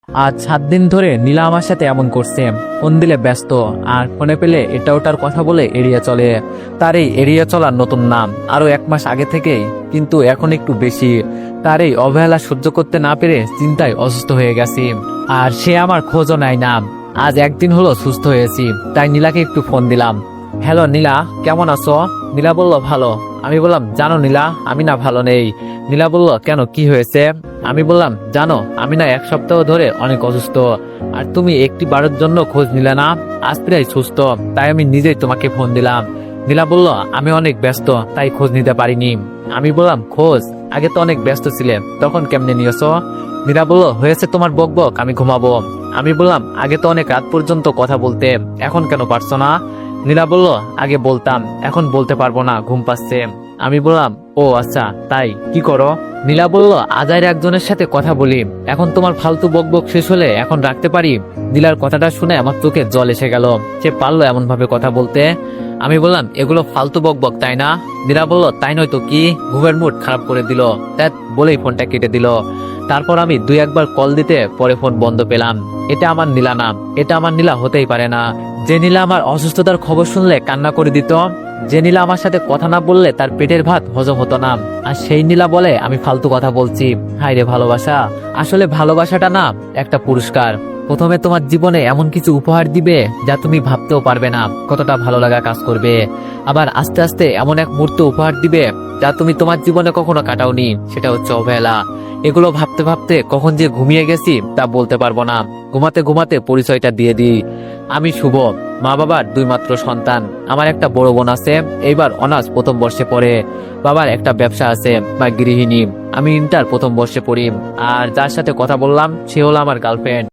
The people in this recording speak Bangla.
আজ 7 দিন ধরে নীলা আমার সাথে এমন করছে। ফোন দিলে ব্যস্ত, আর ফোনে পেলে এটা ওটার কথা বলে এড়িয়ে চলে। তার এই এড়িয়ে চলার নতুন নাম, আরো 1 মাস আগে থেকেই, কিন্তু এখন একটু বেশি। তার এই অবহেলা সহ্য করতে না পেরে চিন্তায় অসুস্থ হয়ে গেছি। আর সে আমার খোঁজও নাই না। আজ 1 দিন হলো সুস্থ হয়েছি, তাই নীলাকে একটু ফোন দিলাম। হ্যালো নীলা, কেমন আছো? নীলা বলল ভালো। আমি বললাম জানো নীলা, আমি না ভালো নেই। নীলা বলল কেন, কি হয়েছে? আমি বললাম জানো, আমি না 1 সপ্তাহ ধরে অনেক অসুস্থ, আর তুমি একটি বারের জন্য খোঁজ নিলে না। আজ প্রায় সুস্থ, তাই আমি নিজেই তোমাকে ফোন দিলাম। নীলা বলল আমি অনেক ব্যস্ত, তাই খোঁজ নিতে পারিনি। আমি বললাম খোঁজ আগে তো অনেক ব্যস্ত ছিলে, তখন কেমনে নিয়েছো? নীলা বলল হয়েছে তোমার বকবক, আমি ঘুমাবো। আমি বললাম আগে তো অনেক রাত পর্যন্ত কথা বলতে, এখন কেন পারছো না? নীলা বলল আগে বলতাম, এখন বলতে পারবো না, ঘুম পাচ্ছে। আমি বললাম ও আচ্ছা, তাই কি করো? নীলা বলল আজাইর একজনের সাথে কথা বলি, এখন তোমার ফালতু বকবক শেষ হলে এখন রাখতে পারি। নীলার কথাটা শুনে আমার চোখে জল এসে গেল। সে পারলো এমন ভাবে কথা বলতে। আমি বললাম এগুলো ফালতু বকবক, তাই না? নীলা বলল তাই নয় তো কি, ঘুমের মুড খারাপ করে দিল, ত্যাত বলেই ফোনটা কেটে দিল। তারপর আমি 2-1 বার কল দিতে পরে ফোন বন্ধ পেলাম। এটা আমার নীলা না, এটা আমার নীলা হতেই পারে না। যে নীলা আমার অসুস্থতার খবর শুনলে কান্না করে দিত, যে নীলা আমার সাথে কথা না বললে তার পেটের ভাত হজম হতো না, আর সেই নীলা বলে আমি ফালতু কথা বলছি। হায় রে ভালোবাসা, আসলে ভালোবাসাটা না একটা পুরস্কার। প্রথমে তোমার জীবনে এমন কিছু উপহার দিবে যা তুমি ভাবতেও পারবে না কতটা ভালো লাগা কাজ করবে। আবার আস্তে আস্তে এমন এক মুহূর্ত উপহার দিবে যা তুমি তোমার জীবনে কখনো কাটাওনি, সেটা হচ্ছে অবহেলা। এগুলো ভাবতে ভাবতে কখন যে ঘুমিয়ে গেছি তা বলতে পারবো না। ঘুমাতে ঘুমাতে পরিচয়টা দিয়ে দিই, আমি শুভ, মা বাবার 2 মাত্র সন্তান। আমার একটা বড় বোন আছে, এইবার অনার্স প্রথম বর্ষে পড়ে। বাবার একটা ব্যবসা আছে বা গৃহিণী। আমি ইন্টার প্রথম বর্ষে পড়ি। আর যার সাথে কথা বললাম সে হলো আমার গার্লফ্রেন্ড।